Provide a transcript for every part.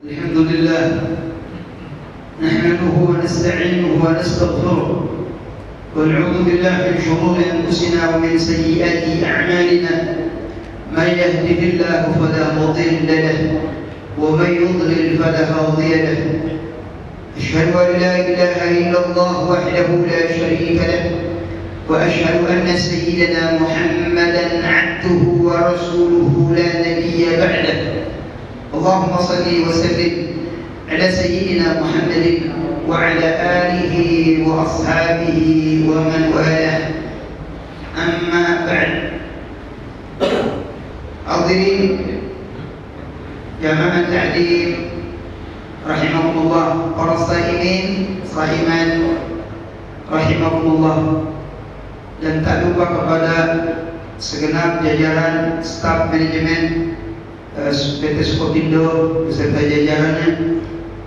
الحمد لله نحمده ونستعينه ونستغفره ونعوذ بالله من شرور أنفسنا ومن سيئات أعمالنا من يهده الله فلا مضل له ومن يضلل فلا هادي له أشهد أن لا إله إلا الله وحده لا شريك له وأشهد أن سيدنا محمدا عبده ورسوله لا نبي بعده اللهم صل وسلم على سيدنا محمد وعلى آله وأصحابه ومن والاه أما بعد حاضرين جماعة تعليم rahimahumullah, para saimin, saiman rahimahumullah, dan tak lupa kepada segenap jajaran staf manajemen PT Sukopindo beserta jajarannya,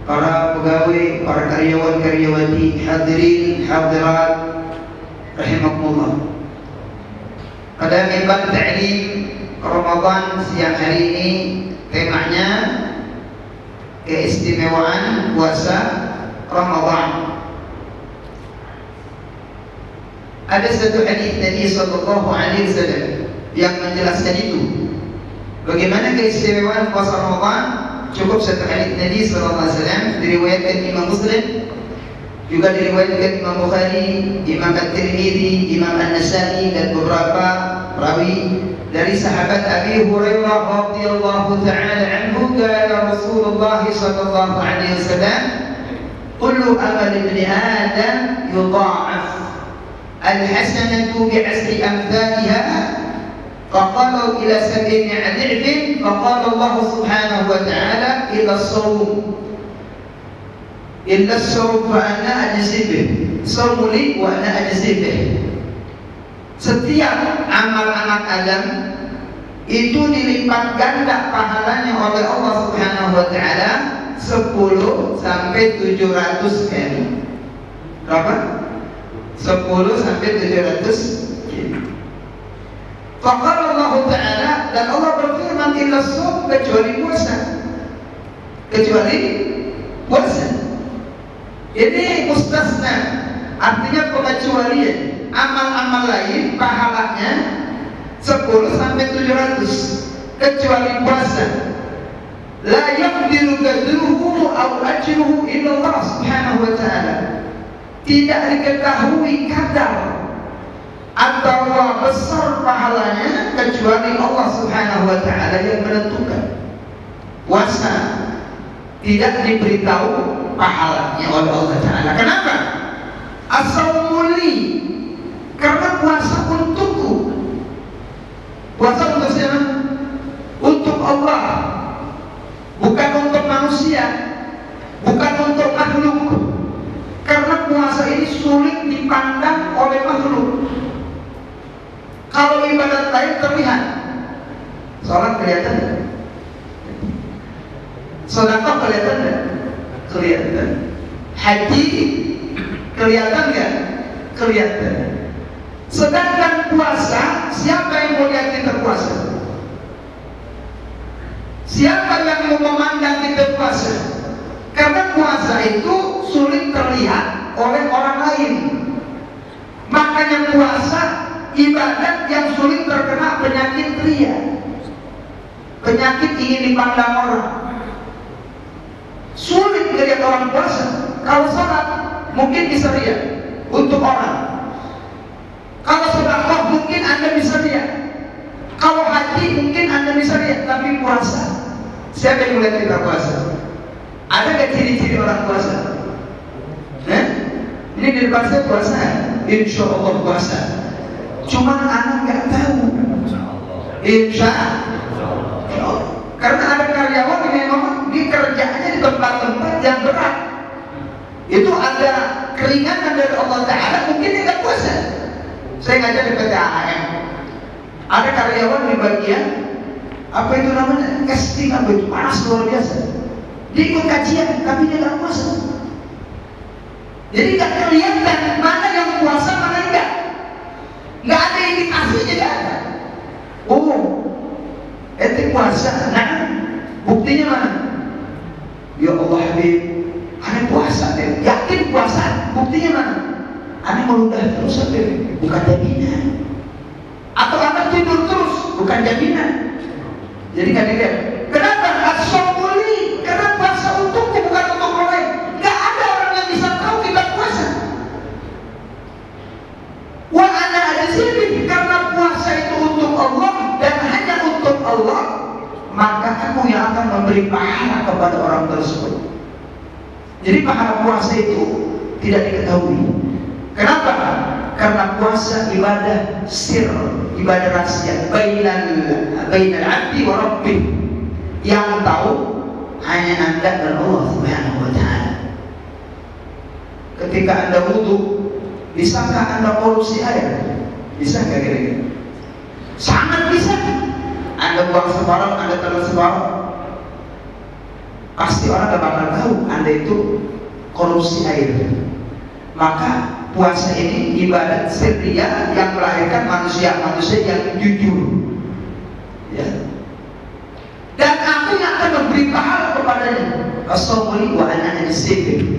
para pegawai, para karyawan-karyawati, hadirin hadirat rahimahumullah. Pada mimbar ta'lim Ramadan siang hari ini temanya keistimewaan puasa Ramadan. Ada satu hadis Nabi sallallahu alaihi wasallam yang menjelaskan itu. Bagaimana keistimewaan puasa Ramadan? Cukup satu hadis Nabi sallallahu alaihi wasallam diriwayatkan Imam Muslim, juga diriwayatkan Imam Bukhari, Imam At-Tirmidzi, Imam An-Nasa'i dan beberapa rawi dari sahabat Abi Hurairah radhiyallahu taala anhu, qala Rasulullah sallallahu alaihi wasallam, kullu amal ibni Adam yudha'af al-hasanatu bi'asri amthaliha faqalu ila sab'in ad'ifin faqala Allah subhanahu wa ta'ala ila as-sawm illa as-sawm fa ana ajzi bih sawmu li wa ana ajzi bih. Setiap amal anak Adam itu dilipat ganda pahalanya oleh Allah Subhanahu wa taala 10 sampai 700 kali. Berapa? 10 sampai 700 kali. Faqala Allah taala, dan Allah berfirman, illa shaum, kecuali puasa. Kecuali puasa. Ini mustasna, artinya pengecualian. Amal-amal lain pahalanya 10 sampai 700 kecuali puasa. La yaqdiru qadruhu aw ajruhu illa Allah Subhanahu wa taala. Tidak diketahui kadar atau besar pahalanya kecuali Allah Subhanahu wa taala yang menentukan. Puasa tidak diberitahu pahalanya oleh Allah taala. Kenapa? As-saumuli, karena puasa untukku. Puasa untuk siapa? Untuk Allah, bukan untuk manusia, bukan untuk makhluk. Karena puasa ini sulit dipandang oleh makhluk. Kalau ibadat lain terlihat, sholat kelihatan tidak? Sedekah kelihatan tidak? Kelihatan. Haji kelihatan tidak? Kelihatan. Sedangkan puasa, siapa yang mau lihat kita puasa? Siapa yang mau memandang kita puasa? Karena puasa itu sulit terlihat oleh orang lain. Makanya puasa ibadat yang sulit terkena penyakit ria, penyakit ingin dipandang orang. Sulit melihat orang puasa. Kalau sholat mungkin bisa lihat untuk orang. Kalau sedekah mungkin Anda bisa lihat. Kalau haji mungkin Anda bisa lihat. Tapi puasa, siapa yang melihat kita puasa? Ada nggak ciri-ciri orang puasa? Ini di depan saya puasa, insya Allah puasa. Cuma anak nggak tahu. Insya Allah. Karena ada karyawan yang memang dikerjanya di tempat-tempat yang berat. Itu ada keringanan dari Allah Taala, mungkin dia nggak puasa. Saya ngajar di PT AHM, ada karyawan di bagian apa itu namanya, casting, apa itu, panas luar biasa. Dia ikut kajian, tapi dia nggak puasa. Jadi nggak kelihatan mana yang puasa, mana enggak. Nggak ada indikasinya, nggak ada. Oh, ente puasa, nah buktinya mana? Habib, aneh puasa deh. Yakin puasa? Buktinya mana? Aneh meludah terus Habib, bukan jaminan. Atau anak tidur terus, bukan jaminan. Jadi kan dilihat. Kenapa? As-somuli, karena puasa untukku bukan untuk orang lain. Gak ada orang yang bisa tahu kita puasa. Wa ana ajzibi, karena puasa itu untuk Allah dan hanya untuk Allah, maka aku yang akan memberi pahala kepada orang tersebut. Jadi pahala puasa itu tidak diketahui. Kenapa? Karena puasa ibadah sir, ibadah rahasia bainal abdi wa rabbih. Yang tahu hanya Anda dan Allah Subhanahu wa taala. Ketika Anda wudu, bisakah Anda korupsi air? Bisa nggak kira-kira? Sangat bisa. Anda buang separuh, Anda telan separuh, pasti orang gak bakal tahu Anda itu korupsi air. Maka puasa ini ibadat sirriyah yang melahirkan manusia-manusia yang jujur, ya. Dan aku yang akan memberi pahala kepadanya. As-somuli wa ana ajzibi.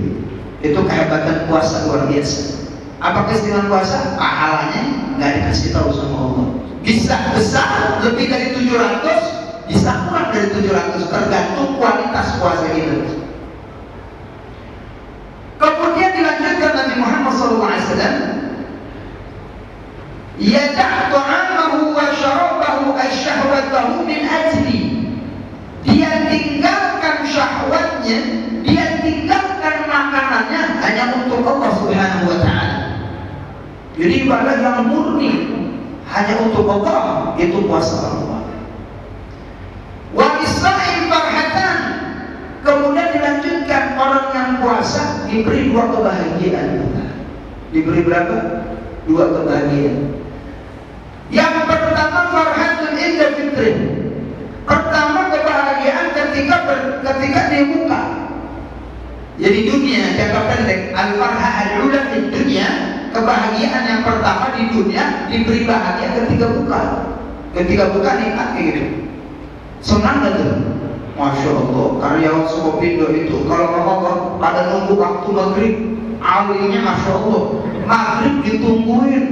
Itu kehebatan puasa luar biasa. Apa keistimewaan puasa? Pahalanya nggak dikasih tahu sama Allah. Bisa besar lebih dari 700, bisa kurang dari 700, tergantung kualitas puasa itu. Kemudian dilanjutkan Nabi Muhammad SAW, yada' ta'amahu wa syarabahu asyahwatahu min ajli. Dia tinggalkan syahwatnya, dia tinggalkan makanannya hanya untuk Allah Subhanahu wa taala. Jadi ibadah yang murni hanya untuk Allah, itu puasa Allah. Wa isa'in farhatan. Kemudian dilanjutkan, orang yang puasa diberi 2 kebahagiaan. Diberi berapa? 2 kebahagiaan. Yang pertama farhatun inda fitrin. Pertama kebahagiaan ketika dia buka. Jadi dunia jangka pendek, al-farha al-ula di dunia, kebahagiaan yang pertama di dunia diberi bahagia ketika buka. Ketika buka nikmat gitu. Senang gak tuh? Masya Allah, karyawan Sukopindo itu kalau Ramadan pada nunggu waktu maghrib, awalnya Masya Allah, maghrib ditungguin,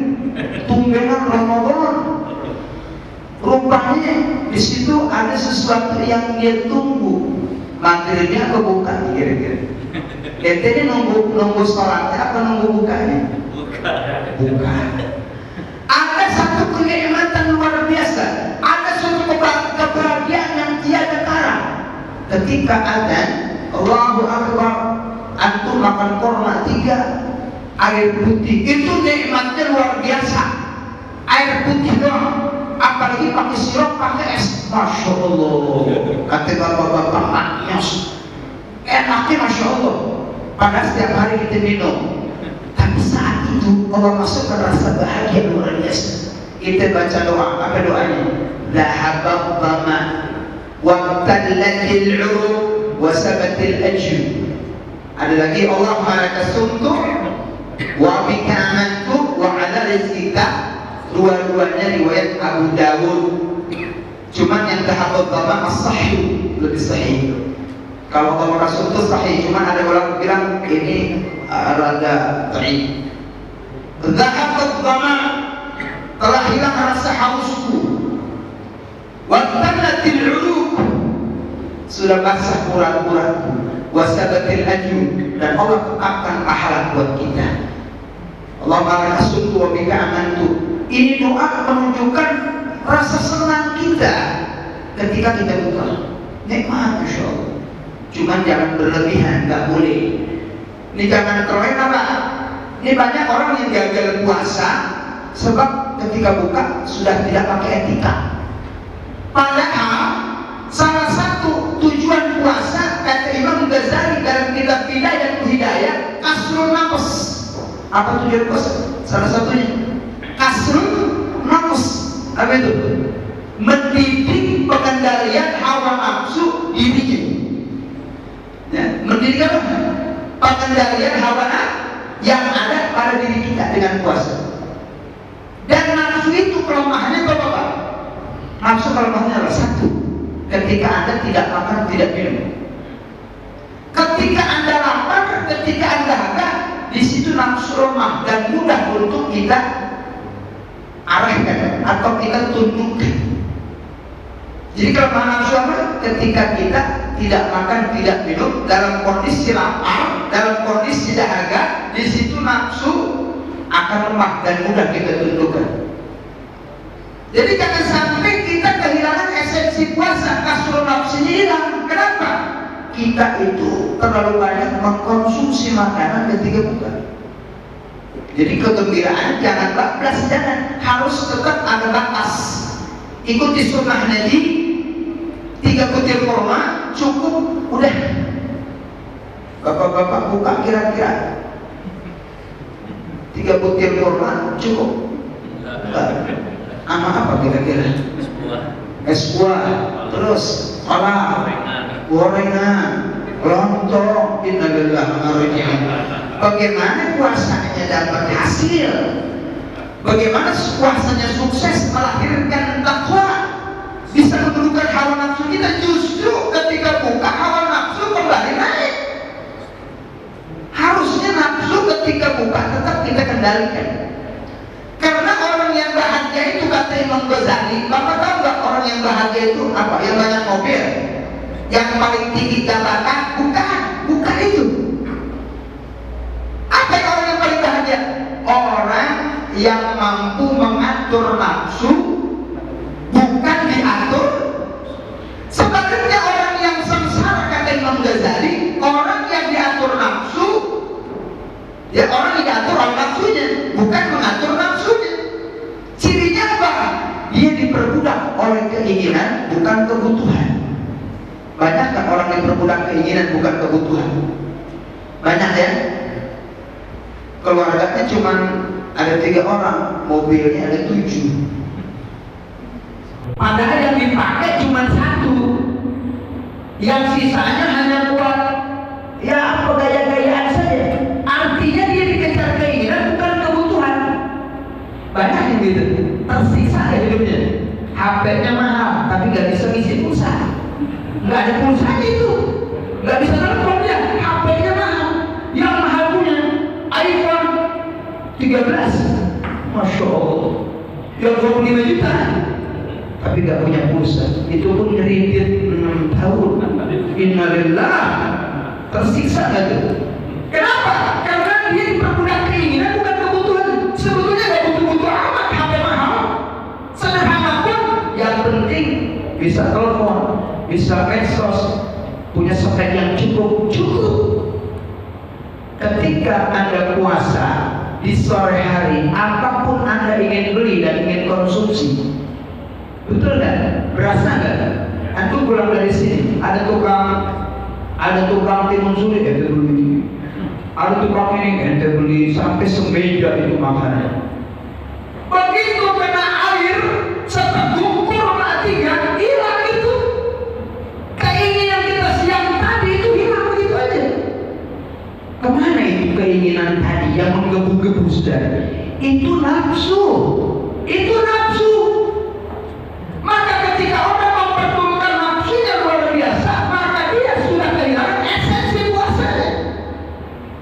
tumbengan Ramadan. Rupanya di situ ada sesuatu yang dia tunggu. Maghribnya apa buka kira-kira? Ente ini nunggu sholatnya apa nunggu bukanya? Buka. Ada satu kenikmatan luar biasa. Ada suatu kebahagiaan yang tiada tara. Ketika adzan, Allahu Akbar, antum makan korma 3, air putih, itu nikmatnya luar biasa. Air putih doang. Apalagi pakai sirup, pakai es, Masya Allah. Kata bapak-bapak maknyos, enaknya Masya Allah. Padahal setiap hari kita minum, tapi saat itu Allah masukkan rasa bahagia luar biasa. Kita baca doa, apa doanya? Dhahabad dhama wabtallatil uruq wasabatil ajr. Ada lagi Allah malakasumtu wa bika amantu wa ala rizqika. Dua-duanya riwayat Abu Dawud. Cuman yang dhahabad dhama as-sahih, lebih sahih. Kalau Allah Rasul itu sahih, cuman ada orang bilang ini rada dhaif. Dhahabad dhama, telah hilang rasa hausku. Wabtallatil uruq, sudah basah urat-uratku. Wasabatil ajr, dan Allah tetapkan pahala buat kita. Allah malakasumtu wa bika amantu. Ini doa menunjukkan rasa senang kita ketika kita buka. Nikmat Masya Allah. Cuman jangan berlebihan, nggak boleh. Ini jangan terlena Pak. Ini banyak orang yang gagal puasa sebab ketika buka sudah tidak pakai etika. Padahal salah satu tujuan puasa kata Imam Ghazali dalam kitab Bidayah dan Hidayah, kasrul nafas. Apa tujuan puasa? Salah satunya kasrul nafas. Apa itu? Mendidik pengendalian hawa nafsu dirinya. Ya, mendidik apa? Pengendalian hawa nafsu yang ada pada diri kita dengan puasa. Dan nafsu itu kelemahannya apa Pak? Nafsu kelemahannya adalah satu, ketika Anda tidak makan, tidak minum. Ketika ketika Anda lapar, ketika Anda haga, di situ nafsu lemah dan mudah untuk kita arahkan atau kita tundukkan. Jadi kelemahan nafsu apa? Ketika kita tidak makan, tidak minum, dalam kondisi lapar, dalam kondisi dahaga, di situ nafsu akan lemah dan mudah kita tundukkan. Jadi jangan sampai kita kehilangan esensi puasa, kasur nafsunya hilang. Kenapa? Kita itu terlalu banyak mengkonsumsi makanan ketika buka. Jadi kegembiraan jangan bablas, jangan, harus tetap ada batas. Ikuti sunnah Nabi, 3 butir kurma cukup, udah. Bapak-bapak buka kira-kira 3 butir kurma cukup. Sama apa kira-kira? Es buah, terus kolak, gorengan, lontong, innalillahi wa inna ilaihi raji'un. Bagaimana puasanya dapat hasil? Bagaimana puasanya sukses melahirkan takwa? Bisa menundukkan hawa nafsu kita. Justru ketika buka hawa nafsu kembali naik. Harusnya nafsu ketika buka tetap kita kendalikan. Karena orang yang bahagia itu, kata Imam Ghazali, Bapak tahu nggak orang yang bahagia itu apa? Yang banyak mobil, yang paling tinggi jabatan? Bukan itu. Apa yang orang yang paling bahagia? Orang yang mampu mengatur nafsu, bukan diatur. Sebaliknya orang yang sengsara, kata Imam Ghazali, orang yang diatur nafsu, ya orang yang diatur oleh nafsunya, bukan mengatur nafsunya. Cirinya apa? Dia diperbudak oleh keinginan, bukan kebutuhan. Banyak kan orang yang diperbudak keinginan, bukan kebutuhan? Banyak ya. Keluarganya cuma ada 3 orang, mobilnya ada 7. Padahal yang dipakai cuma 1, yang sisanya hanya buat ya apa gaya-gayaan saja. Artinya dia dikejar keinginan, bukan kebutuhan. Banyak yang gitu, tersiksa ya hidupnya. HP-nya mahal, tapi nggak bisa ngisi pulsa. Nggak ada pulsanya itu, nggak bisa telepon dia. HP-nya mahal, yang mahal punya iPhone 13, Masya Allah, yang 25 juta, tapi nggak punya pulsa. Itu pun kredit 6 tahun. Innalillah, tersiksa nggak tuh? Kenapa? Karena dia diperbudak keinginan, bukan kebutuhan. Sebetulnya nggak butuh-butuh amat HP mahal. Sederhana pun, yang penting bisa telepon, bisa medsos, punya spek yang cukup. Ketika Anda puasa di sore hari, apapun Anda ingin beli dan ingin konsumsi, betul nggak? Berasa nggak? Antum pulang dari sini, ada tukang timun suri, ente beli. Ada tukang ini, ente beli, sampai semeja itu makanan. Begitu kena air, seteguk kurma 3, hilang itu. Keinginan kita siang tadi itu hilang begitu aja. Kemana itu keinginan tadi yang menggebu-gebu saudara? Itu nafsu. Maka ketika orang memperturutkan nafsunya luar biasa, maka dia sudah kehilangan esensi puasanya.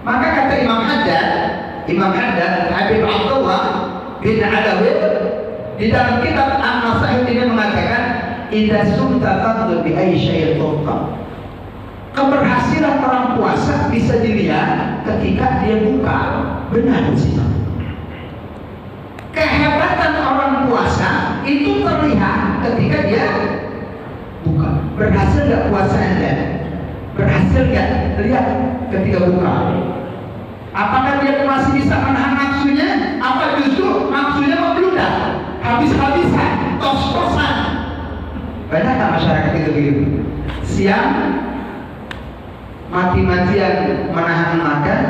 Maka kata Imam Haddad Habib Abdullah bin Alawiyah di dalam kitab An-Nasa'id ini mengatakan, idza sumta fadl bi ayyi syai'in tuqa. Keberhasilan orang puasa bisa dilihat ketika dia buka. Benar sih. Kehebatan orang puasa itu terlihat ketika dia buka. Berhasil nggak puasa Anda? Berhasil nggak? Lihat ketika buka. Apakah dia masih bisa menahan nafsunya? Apa justru nafsunya membludak? Habis-habisan, tos-tosan. Banyak tak masyarakat itu begitu? Siang mati-matian menahan makan,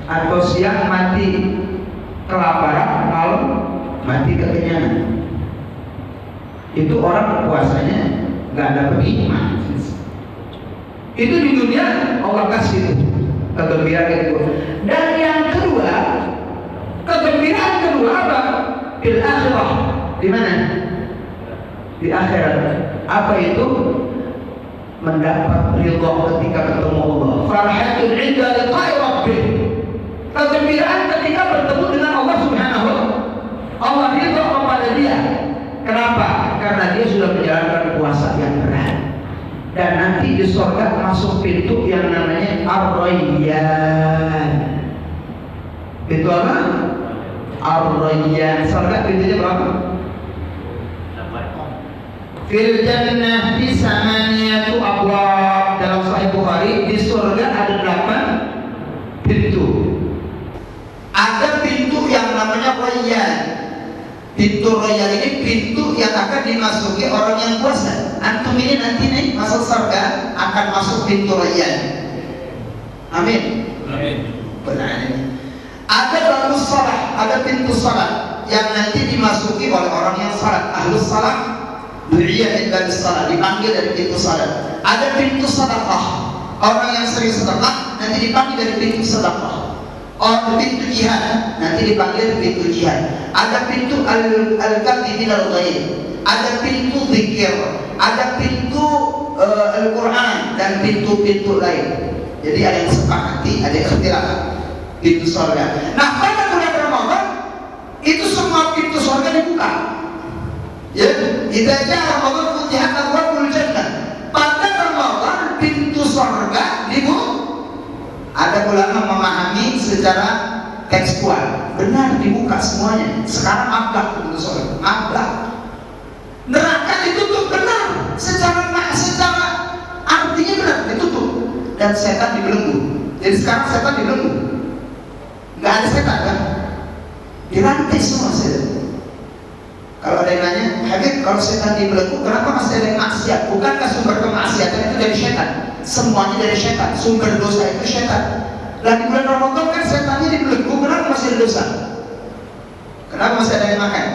atau siang mati kelaparan, malam mati kekenyangan. Itu orang puasanya nggak dapat hikmah. Itu di dunia Allah kasih kegembiraan itu. Dan yang kedua, kegembiraan kedua apa? Fil akhirah. Di mana? Di akhirat. Apa itu? mendapat ridha ketika ketemu Allah. Farhatun 'inda liqa'i rabbih. Kegembiraan ketika bertemu dengan Allah Subhanahu wa taala. Allah ridha kepada dia. Kenapa? Karena dia sudah menjalankan puasa yang berat. Dan nanti di surga masuk pintu yang namanya Ar-Rayyan. Pintu apa? Ar-Rayyan. Surga pintunya berapa? Fil jannah fi samaniyatu abwab. Dalam Sahih Bukhari, di surga ada 8 pintu. Ada pintu yang namanya Rayyan. Pintu Rayyan ini pintu yang akan dimasuki orang yang puasa. Antum ini nanti nih masuk surga akan masuk pintu Rayyan. Amin. Amin. Benar ini. Ada babu salat, ada pintu salat yang nanti dimasuki oleh orang yang salat, ahlus salat. Du'iyah min babis salat, dipanggil dari pintu salat. Ada pintu sedekah, orang yang sering sedekah nanti dipanggil dari pintu sedekah. Orang pintu jihad nanti dipanggil pintu jihad. Ada pintu al-kadhi minal ghaib, ada pintu zikir, ada pintu Al-Quran dan pintu-pintu lain. Jadi ada yang sepakati, ada yang ikhtilaf pintu surga. Nah, pada bulan Ramadan itu semua pintu surga dibuka. Ya, idza jaa Ramadan futihat abwaabul jannah. Pada Ramadan pintu surga dibuka. Ada ulama memahami secara tekstual, benar dibuka semuanya. Sekarang ablah pintu surga, ablah. Neraka ditutup, benar. Secara artinya benar ditutup. Dan setan dibelenggu. Jadi sekarang setan dibelenggu. Nggak ada setan kan? Dirantai semua setan. Kalau ada yang nanya, Habib, kalau setan dibelenggu, kenapa masih ada yang maksiat? Bukankah sumber kemaksiatan itu dari setan? Semuanya dari setan. Sumber dosa itu setan. Lah di bulan Ramadan kan setannya dibelenggu, kenapa masih ada dosa? Kenapa masih ada yang makan?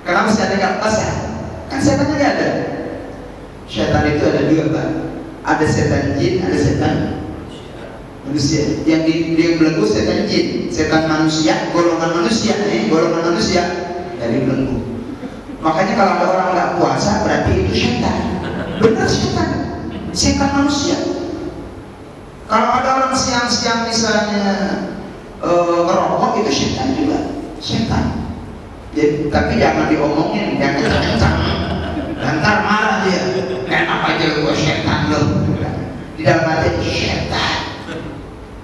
Kenapa masih ada yang basah? Kan setannya nggak ada. Setan itu ada dua, Pak. Ada setan jin, ada setan manusia. Yang dibelenggu setan jin, setan manusia, golongan manusia dari belenggu. Makanya kalau ada orang nggak puasa berarti itu setan. Benar setan manusia. Kalau ada orang siang-siang misalnya ngerokok itu setan juga, setan. Jadi, tapi jangan diomongin, jangan kencang. Ntar marah dia. Kenapa aja gua setan lo? Di dalam hati setan.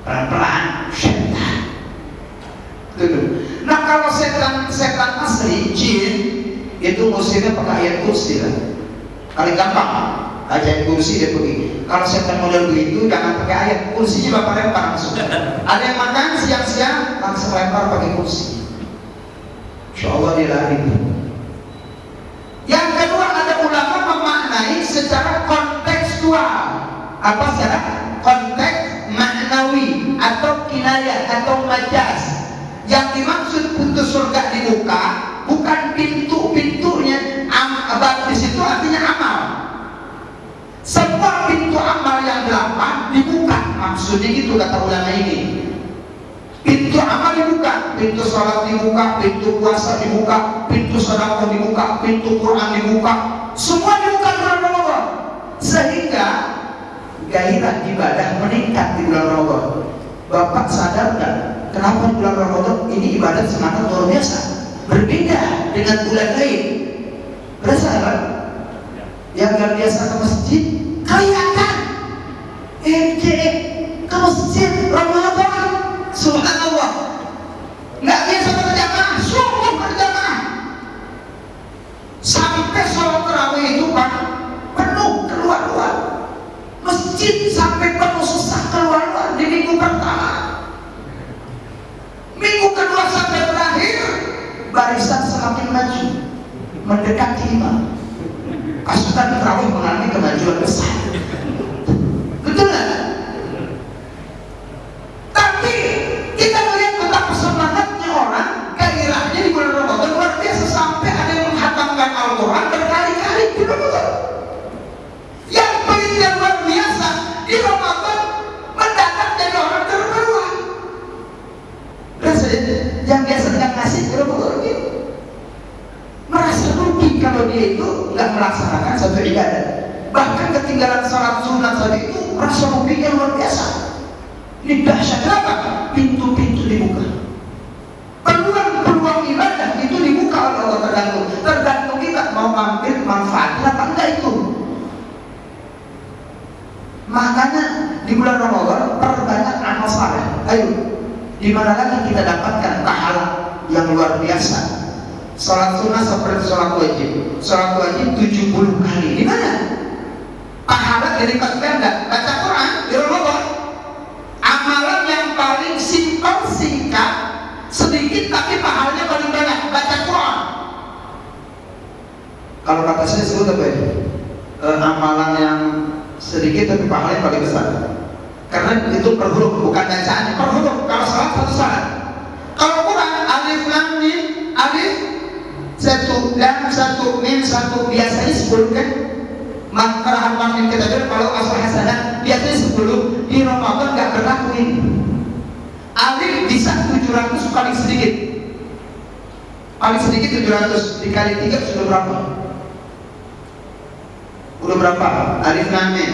Pelan-pelan setan. Tuh. Nah kalau setan asli jin itu musimnya pakai ayat kursi lah. Paling gampang ayat kursi dia pergi. Kalau setan model begitu jangan pakai ayat kursinya bapak lempar langsung. Ada yang makan siang-siang langsung lempar pakai kursi. Insya Allah dia lari. Yang kedua ada ulama memaknai secara kontekstual. Apa secara konteks maknawi atau kinayah atau majaz. Yang dimaksud pintu surga dibuka bukan pintu-pintunya, di situ artinya amal. Semua pintu amal yang 8 dibuka, maksudnya gitu kata ulama ini. Pintu amal dibuka, pintu sholat dibuka, pintu puasa dibuka, pintu sedekah dibuka, pintu Quran dibuka, semua dibuka bulan Ramadan. Sehingga gairah ibadah meningkat di bulan Ramadan. Bapak sadar nggak? Kenapa bulan Ramadan ini ibadat semangat luar biasa, berbeda dengan bulan lain. Berasa kan? Yang nggak biasa ke masjid kelihatan ke masjid Ramadan, subhanallah. Nggak biasa berjamaah, sungguh berjamaah. Sampai sholat tarawih itu Pak penuh keluar-luar masjid, sampai penuh sesak keluar-luar di minggu pertama. Minggu kedua sampai terakhir barisan semakin maju mendekati imam. Pasukan tarawih mengalami kemajuan besar. Betul nggak? Tapi kita melihat betapa semangatnya orang, gairahnya di bulan Ramadan luar biasa, sampai ada yang menghatamkan Al-Quran berkali-kali di Ramadan. Yang paling luar biasa di Ramadan mendadak jadi orang terkeluar. Yang biasa dengan ngasih di Ramadan gitu, merasa rugi kalau dia itu nggak melaksanakan satu ibadah. bahkan ketinggalan salat sunat saja itu rasa ruginya luar biasa. Ini dahsyat. Kenapa? Pintu-pintu dibuka, peluang-peluang ibadah itu dibuka oleh Allah. Tergantung kita mau ambil manfaatnya apa enggak itu. Makanya di bulan Ramadan perbanyak amal saleh. Ayo, di mana lagi kita dapatkan pahala yang luar biasa? Salat sunnah seperti salat wajib. Salat wajib 70 kali. Di mana? Pahala dilipat ganda. Baca Quran di Ramadan. Amalan yang paling simpel, singkat, sedikit tapi pahalanya paling banyak. Baca Quran. Kalau kata saya sebut apa ya? Amalan yang sedikit tapi pahalanya paling besar. Karena itu per huruf, bukan bacaan, per huruf. Kalau salat satu salat. Kalau Quran alif lam mim, alif satu lam satu mim satu, biasanya 10 kan? Makarahan min kita kalau asal hasanah biasanya 10. Di Ramadan nggak berlakuin. Alif bisa 700 paling sedikit. Paling sedikit 700 dikali 3 sudah berapa? Udah berapa? Alif lam mim.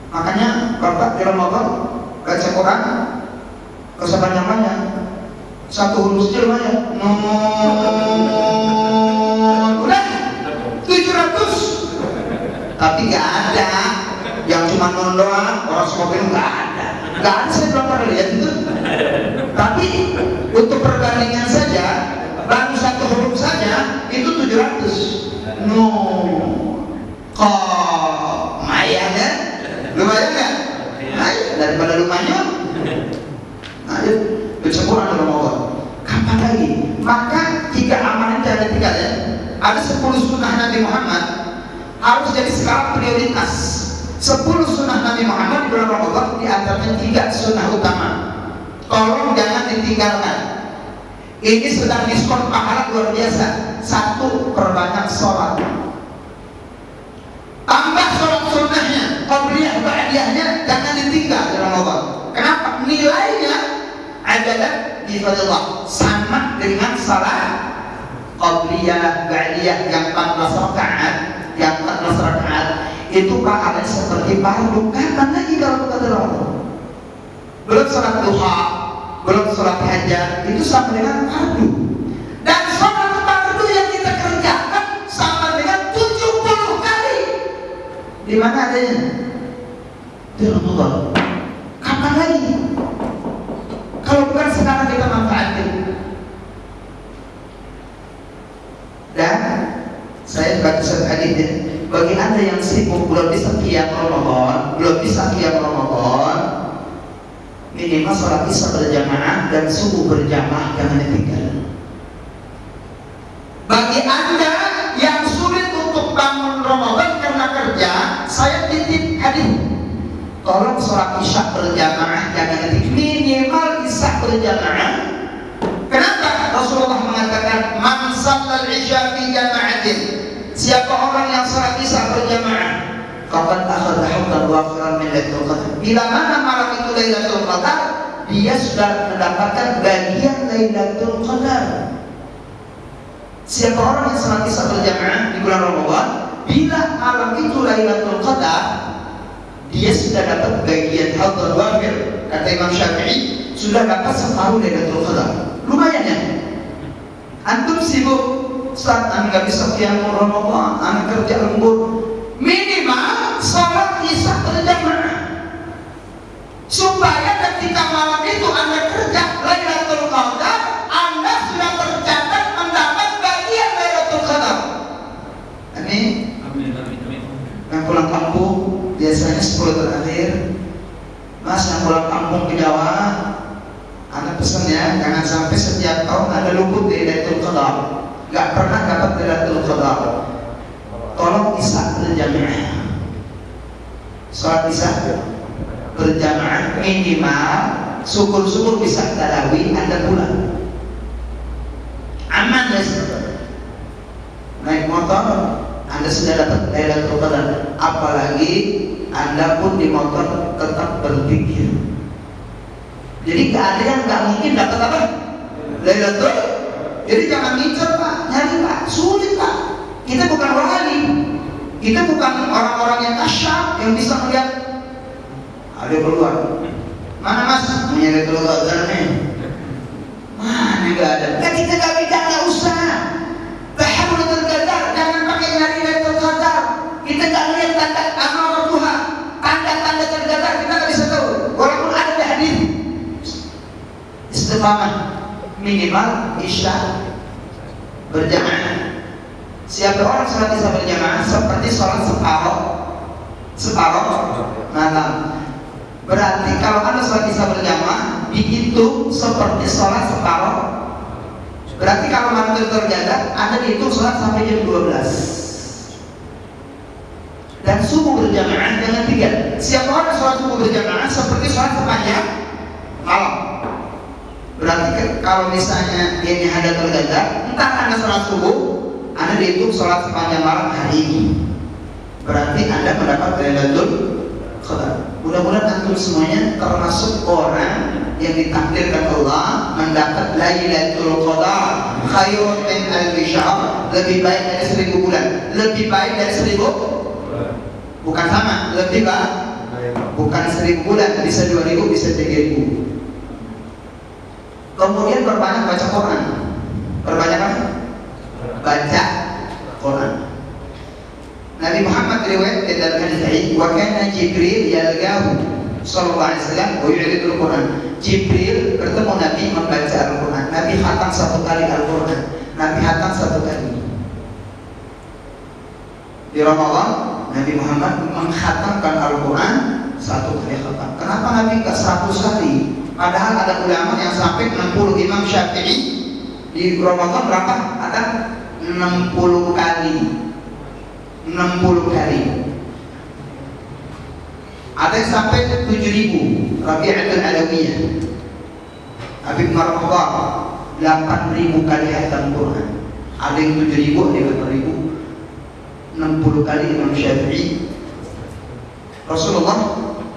Makanya Bapak di Ramadan baca Quran gak usah banyak-banyak, satu huruf saja lumayan. Udah 700. Tapi gak ada yang cuma non doang, orang semua film gak ada. Gak ada, saya belum pernah lihat itu. Tapi untuk perbandingan saja, baru satu huruf saja itu 700. Kok lumayan kan? Lumayan kan? Ayo, daripada lumayan. Ayo, baca Quran dalam Ramadan. Kapan lagi? Maka 3 amalan jangan tinggal ya. Ada 10 sunnah Nabi Muhammad harus jadi skala prioritas. 10 sunnah Nabi Muhammad di bulan Ramadan, di antaranya 3 sunnah utama. Tolong jangan ditinggalkan. Ini sedang diskon pahala luar biasa. 1, perbanyak sholat. Tambah sholat sunnahnya, qabliyah ba'diyahnya jangan ditinggal di Ramadan. Kenapa? Nilainya adalah difadillah sama dengan salat qabliyah ba'diyah yang 14 rakaat. Yang 14 rakaat itu pahalanya seperti fardu. Kapan lagi kalau bukan Ramadan? Belum sholat duha, belum sholat hajat, itu sama dengan fardu. Dan sholat fardu yang kita kerjakan sama dengan 70 kali. Di mana adanya? Di Ramadan. Kapan lagi? Kalau bukan sekarang kita manfaatkan. Dan saya baca satu hadis ya. Bagi anda yang sibuk belum bisa qiyam Ramadan, minimal sholat isya berjamaah dan subuh berjamaah jangan ditinggal. Bagi anda yang sulit untuk bangun Ramadan karena kerja, saya titip hadis. Tolong sholat isya berjamaah jangan ditinggal. Minimal isya berjamaah. Kenapa? Rasulullah mengatakan, "Man shallal isya fi jama'atin." Siapa orang yang sholat isya berjamaah, faqad akhadha haqqan wafiran min Lailatul Qadar. Bila mana malam itu Lailatul Qadar, dia sudah mendapatkan bagian Lailatul Qadar. Siapa orang yang sholat isya berjamaah di bulan Ramadan, bila malam itu Lailatul Qadar, dia sudah dapat bagian haqqan wafir. Kata Imam Syafi'i, sudah dapat separuh Lailatul Qadar. Lumayan ya. Antum sibuk, Ustaz, anda gak bisa qiyam Ramadan, anda kerja lembur. Minimal sholat isya berjamaah, supaya ketika malam itu anda kerja Lailatul Qadar, anda sudah tercatat mendapat bagian Lailatul Qadar. Amin. Yang pulang kampung biasanya 10 terakhir. Mas yang pulang kampung ke Jawa, anda pesan ya, jangan sampai setiap tahun anda luput di Lailatul Qadar, gak pernah dapat Lailatul Qadar. Tolong isya berjamaah. Sholat isya berjamaah minimal, syukur-syukur bisa tarawih anda pulang. Aman guys. Naik motor anda sudah dapat Lailatul Qadar. Apalagi anda pun di motor tetap berpikir. Jadi gak ada yang gak mungkin dapat apa? Lailatul. Jadi jangan ngincer Pak, nyari Pak, sulit Pak. Kita bukan wali, Kita bukan orang-orang yang kasyaf yang bisa melihat ada keluar. Mana mas? Punya keluar nih. Mana nggak ada? Nah, kita nggak bisa, nggak usah. Tahawul gadar, jangan pakai nyari Lailatul Qadar. Kita nggak lihat tanda amal Tuhan, tanda-tanda tergadar kita nggak bisa tahu. Walaupun ada di hadis. Istiqamah minimal isya berjamaah. Siapa orang sholat isya berjamaah seperti sholat separuh malam. Berarti kalau Anda sholat isya berjamaah dihitung seperti sholat separuh. Berarti kalau malam terjaga Anda dihitung sholat sampai jam 12. Dan subuh berjamaah dengan 3. Siapa orang sholat subuh berjamaah seperti sholat sepanjang malam. Berarti kalau misalnya ini ada terjaga, entah Anda sholat subuh, Anda dihitung sholat sepanjang malam hari ini. Berarti Anda mendapat Lailatul Qadar. Mudah-mudahan antum semuanya termasuk orang yang ditakdirkan Allah mendapat Lailatul Qadar. Khairun min alfi syahr, lebih baik dari 1000 bulan. Lebih baik dari 1000, bukan sama, lebih baik. Bukan 1000 bulan, bisa 2000, bisa 3000. Kemudian perbanyak baca Quran. Perbanyak apa? Baca Quran. Nabi Muhammad riwayat dalam hadis sahih, wa kana Jibril yalqahu sallallahu alaihi wasallam wa yu'ridul Quran. Jibril bertemu Nabi membaca Al-Quran. Nabi khatam 1 kali Al-Quran. Nabi khatam 1 kali. Di Ramadan Nabi Muhammad mengkhatamkan Al-Quran 1 kali khatam. Kenapa Nabi ke 100 kali? Padahal ada ulama yang sampai 60. Imam Syafi'i di Ramadan berapa? Ada 60 kali. 60 kali. Ada yang sampai 7.000. Rabi'atul Alawiyah, Habib Marhaba 8.000 kali hatam Quran. Ada yang 7.000, ada yang 8.000. 60 kali Imam Syafi'i. Rasulullah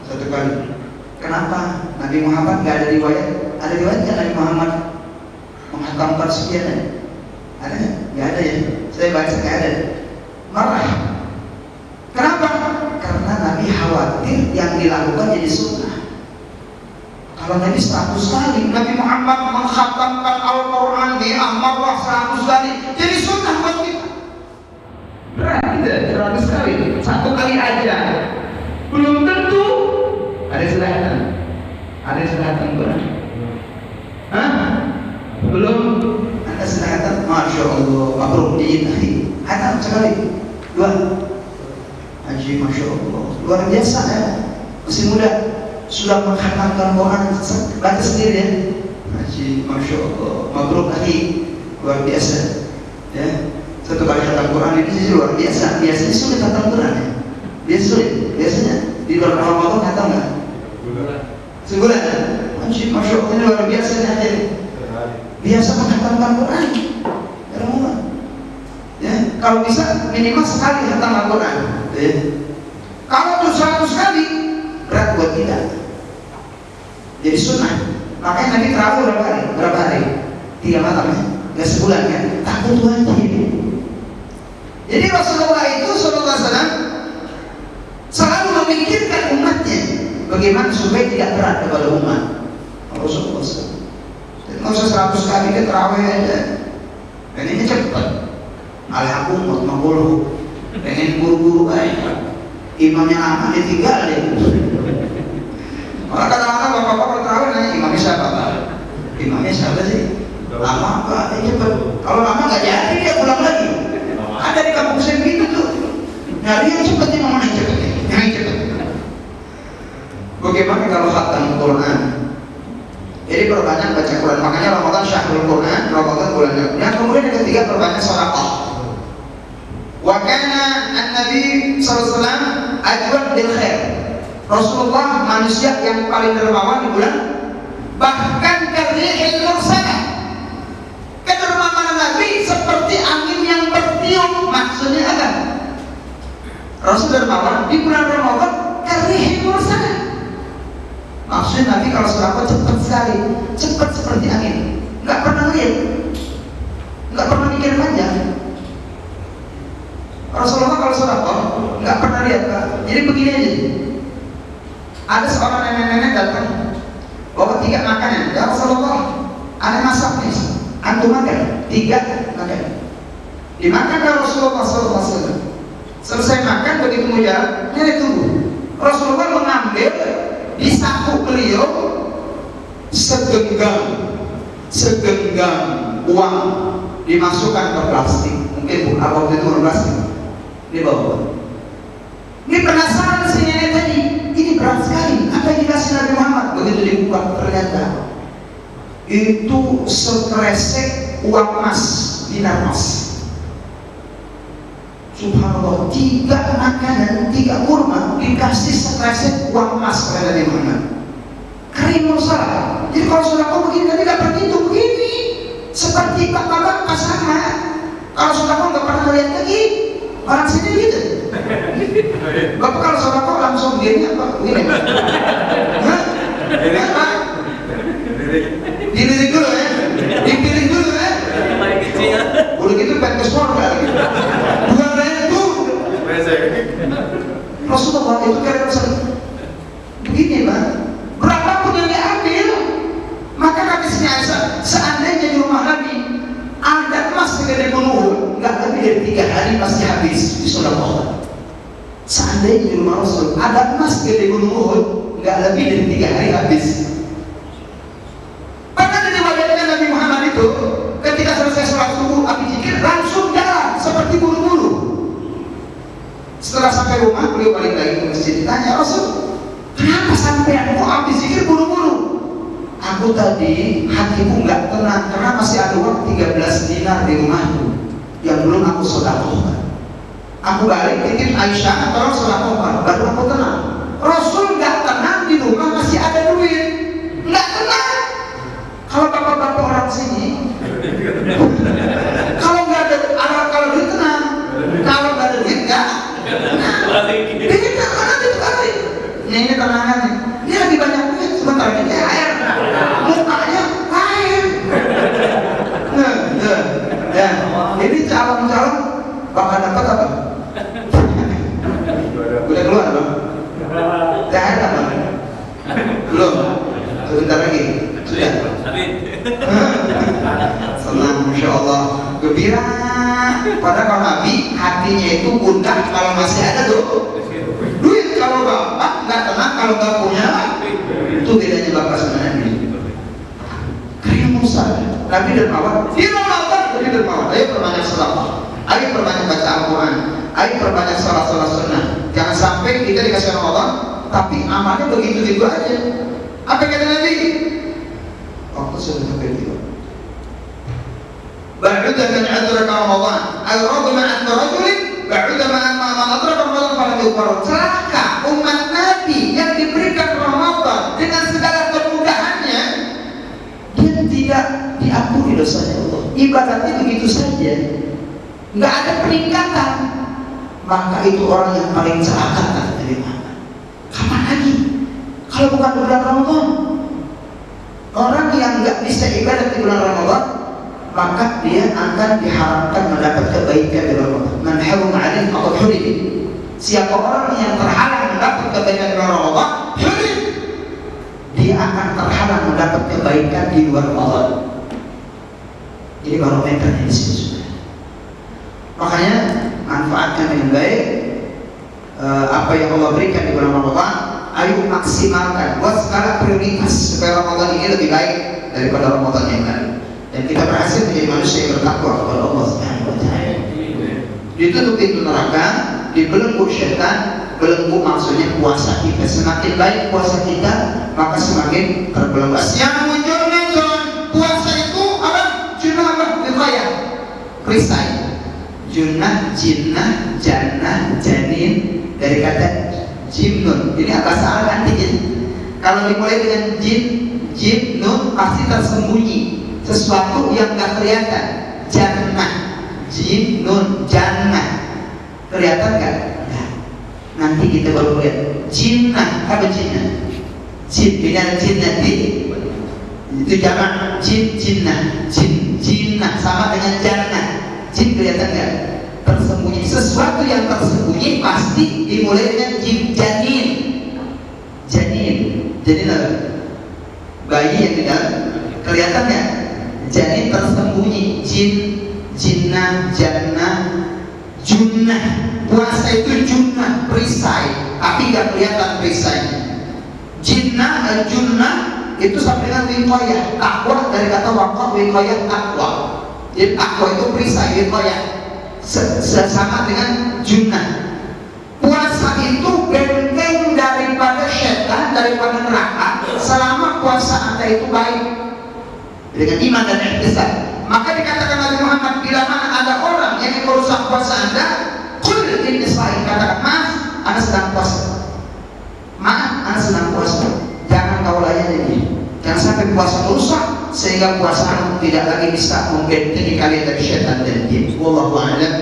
1 kali. Kenapa? Nabi Muhammad nggak ada riwayat? Ada riwayat nggak Nabi Muhammad menghatamkan sekian? Ada? Nggak ada ya? Saya baca nggak ada. Marah. Kenapa? Karena Nabi khawatir yang dilakukan jadi sunnah. Kalau Nabi 100 kali, Nabi Muhammad menghatamkan Al-Quran di amarlah 100 kali, jadi sunnah buat kita. Berat tidak? 100 kali, 1 kali aja. Belum tentu ada selatan. Ada selatan Quran. Hah? Belum ada selatan. Masya Allah, mabrur diinai. Hatam sekali, 2. Haji, Masya Allah, luar biasa ya. Masih muda sudah menghatamkan Quran, baca sendiri ya. Haji, Masya Allah, mabrur lagi, luar biasa ya. 1 kali khatam Quran ini sih luar biasa. Biasanya sulit khatam Quran ya. Biasanya di luar Ramadan khatam nggak? Sebulan. Haji, Masya Allah, ini luar biasa ya. Biasa menghatamkan Quran Ramadan ya. Kalau bisa minimal sekali khatam Al-Quran ya. Kalau tuh 100 kali berat buat kita, jadi sunnah. Makanya Nabi terawih berapa hari? 3 malam ya, nggak sebulan kan? Takut wajib. Jadi Rasulullah itu SAW selalu memikirkan umatnya, bagaimana supaya tidak berat kepada umat. Rasulullah SAW nggak usah 100 kali ke terawih aja, pengennya cepat. Alhamdulillah menguluh, pengen buru-buru aja. Imamnya lama ditinggalin. Malah kadang-kadang bapak-bapak terawih nanya, imamnya siapa Pak? Imamnya siapa sih? Lama Pak, cepet. Kalau lama nggak jadi dia pulang lagi. Ada di kampung saya gitu tuh. Nyari yang cepet, yang mana yang cepet? Yang cepet. Bagaimana kalau khatam Quran? Jadi perbanyak baca Quran. Makanya Ramadan syahrul Quran, Ramadan bulannya. Yang kemudian yang ketiga perbanyak sedekah. Wa kana an-nabi sallallahu alaihi wasallam ajwad bil khair. Rasulullah manusia yang paling dermawan di bulan, bahkan karihil mursalah. Kedermawanan Nabi seperti angin yang bertiup. Maksudnya apa? Rasul dermawan di bulan Ramadan karihil mursalah. Maksudnya Nabi kalau sedekah cepat sekali, cepat seperti angin, nggak pernah lihat, nggak pernah mikir panjang. Rasulullah kalau sedekah nggak pernah lihat Kak. Jadi begini aja. Ada seorang nenek-nenek datang bawa 3 makanan. Ya Rasulullah, ada masak nih. Antum makan 3 makan. Dimakan oleh Rasulullah SAW. Selesai makan begitu mau jalan, nenek tunggu. Rasulullah mengambil di saku beliau segenggam uang, dimasukkan ke plastik. Mungkin apa itu plastik dibawa. Ini penasaran si nenek tadi, ini berat sekali. Apa yang dikasih Nabi Muhammad? Begitu dibuka ternyata itu sekresek uang emas, dinar emas. Subhanallah, 3 makanan, 3 kurma dikasih sekresek uang emas kepada Nabi Muhammad. Karimul salah. Jadi kalau sudah kau begini nanti dapat itu begini. Seperti bapak sama. Kalau sudah kau nggak pernah lihat lagi orang sini gitu. Bapak kalau sudah kau langsung gini apa? Gini. Hah? Apa? Dilirik dulu ya. Dipilih dulu ya. Udah gitu pengen ke surga gitu. Rasulullah itu kira begini Pak, berapapun yang diambil, maka kata Siti Aisyah, seandainya di rumah Nabi ada emas segede gunung Uhud, nggak lebih dari 3 hari pasti habis di sedekah. Seandainya di rumah Rasul ada emas segede gunung Uhud, nggak lebih dari 3 hari habis. Bahkan diriwayatkan Nabi Muhammad itu ketika selesai sholat subuh, api zikir langsung jalan seperti buru-buru. Setelah sampai rumah, beliau balik lagi ke masjid, ditanya, Rasul, kenapa sampai kok habis zikir buru-buru? Aku tadi hatiku nggak tenang karena masih ada uang 13 dinar di rumahku yang belum aku sedekahkan. Aku balik titip Aisyah, tolong sedekahkan, baru aku tenang. Rasul nggak tenang di rumah masih ada duit, nggak tenang. Kalau bapak-bapak orang sini, kalau nggak ada, kalau duit tenang, kalau nggak ada duit nggak. Ini tangan itu kali. Ini tangan nih. Ini lagi banyak duit, sebentar lagi air. Mukanya air. Ya. Ini calon-calon bakal dapat apa? Udah keluar bang? Udah ada bang? Belum. Sebentar lagi. Sudah. Senang, masya Allah, gembira. Padahal kalau Nabi hatinya itu gundah kalau masih ada tuh duit. Kalau bapak nggak tenang kalau nggak punya, itu bedanya bapak sama Nabi. Kayak Musa, Nabi dermawan. Di Ramadan Nabi dermawan. Ayo perbanyak sedekah, ayo perbanyak baca Al-Quran, ayo perbanyak sholat-sholat sunnah. Jangan sampai kita dikasih Ramadan tapi amalnya begitu-begitu aja. Apa kata Nabi? Waktu sudah sampai tiba. Ba'udah kan adraka Ramadan, al-radu ma'at rajulin, ba'udah ma'at adraka Ramadan pada diukur. Celaka umat Nabi yang diberikan Ramadan dengan segala kemudahannya, dia tidak diampuni dosanya Allah. Ibadatnya begitu saja, nggak ada peningkatan. Maka itu orang yang paling celaka dari mana? Kapan lagi? Kalau bukan bulan Ramadan, orang yang nggak bisa ibadat di bulan Ramadan, maka dia akan diharapkan mendapat kebaikan di Ramadan. Man haruma alaihi faqad hurim. Siapa orang yang terhalang mendapat kebaikan di Ramadan, hurim. Dia akan terhalang mendapat kebaikan di luar Ramadan. Jadi barometernya di sini sudah. Makanya manfaatkan dengan baik apa yang Allah berikan di bulan Ramadan. Ayo maksimalkan, buat skala prioritas supaya Ramadan ini lebih baik daripada Ramadan yang lain. Dan kita berhasil menjadi manusia yang bertakwa kepada Allah Subhanahu wa Ta'ala. Ditutup pintu neraka, dibelenggu syaitan. Belenggu maksudnya puasa kita. Semakin baik puasa kita, maka semakin terbelenggu. Yang muncul mention puasa itu apa? Junah apa? Wiqayah, perisai. Junah, jinnah, jannah, janin, dari kata jimnun. Ini bahasa Arab antikin. Kalau dimulai dengan jim, nun pasti tersembunyi, sesuatu yang nggak kelihatan. Jannah, jim, nun, jannah, kelihatan nggak? Nah, nanti kita baru lihat. Jinnah, apa jinnah? Jin, dengan jin nanti itu jamak jin, jinnah, jin, jinnah sama dengan jannah. Jin kelihatan nggak? Tersembunyi sesuatu yang tersembunyi pasti dimulai dengan janin. Janin apa? Bayi yang tidak kelihatan ya. Janin tersembunyi. Jin, jinnah, jannah, junnah. Puasa itu junnah, perisai, tapi nggak kelihatan perisainya. Jinnah, junnah itu sampai dengan wiqayah. Takwa dari kata waqaf, wiqayah takwa. Jadi takwa itu perisai, wiqayah. Sama dengan junnah. Puasa itu benteng daripada syaitan, daripada neraka, selama puasa Anda itu baik dengan iman dan ihtisab. Maka dikatakan Nabi Muhammad, bila mana ada orang yang merusak puasa Anda, qul inni shaim, katakan maaf, Anda sedang puasa. Maaf, Anda sedang puasa. Jangan kau layani dia. Jangan sampai puasa merusak sehingga puasa tidak lagi bisa membentengi kalian dari syaitan dan jin. Wallahu a'lam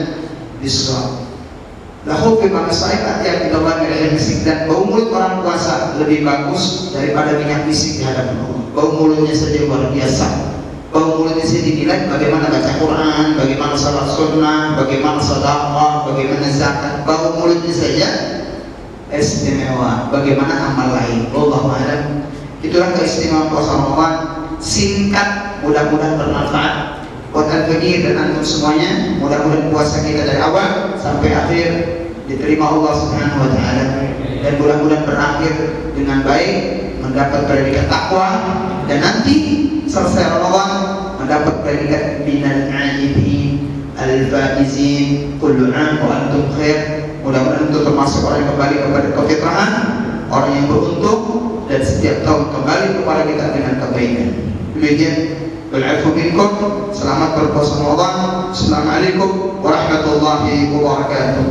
bishawab. Lahu fi maqsa'id yang kita bagi dari fisik, dan bau mulut orang puasa lebih bagus daripada minyak fisik di hadapan Allah. Bau mulutnya saja luar biasa. Bau mulutnya saja dinilai bagaimana baca Quran, bagaimana salat sunnah, bagaimana sedekah, bagaimana zakat. Bau mulutnya saja istimewa. Bagaimana amal lain? Wallahu a'lam. Itulah keistimewaan puasa Ramadan. Singkat, mudah-mudahan bermanfaat buat al-fakir dan antum semuanya. Mudah-mudahan puasa kita dari awal sampai akhir diterima Allah Subhanahu wa taala, dan mudah-mudahan berakhir dengan baik, mendapat predikat takwa, dan nanti selesai Ramadan mendapat predikat minal aidin al-faizin kullu 'am wa antum khair. Mudah-mudahan untuk termasuk orang yang kembali kepada kefitrahan, orang yang beruntung, dan setiap tahun kembali kepada kita dengan kebaikan. Demikian, wal-'afwu minkum. Selamat berpuasa Ramadan. Assalamualaikum warahmatullahi wabarakatuh.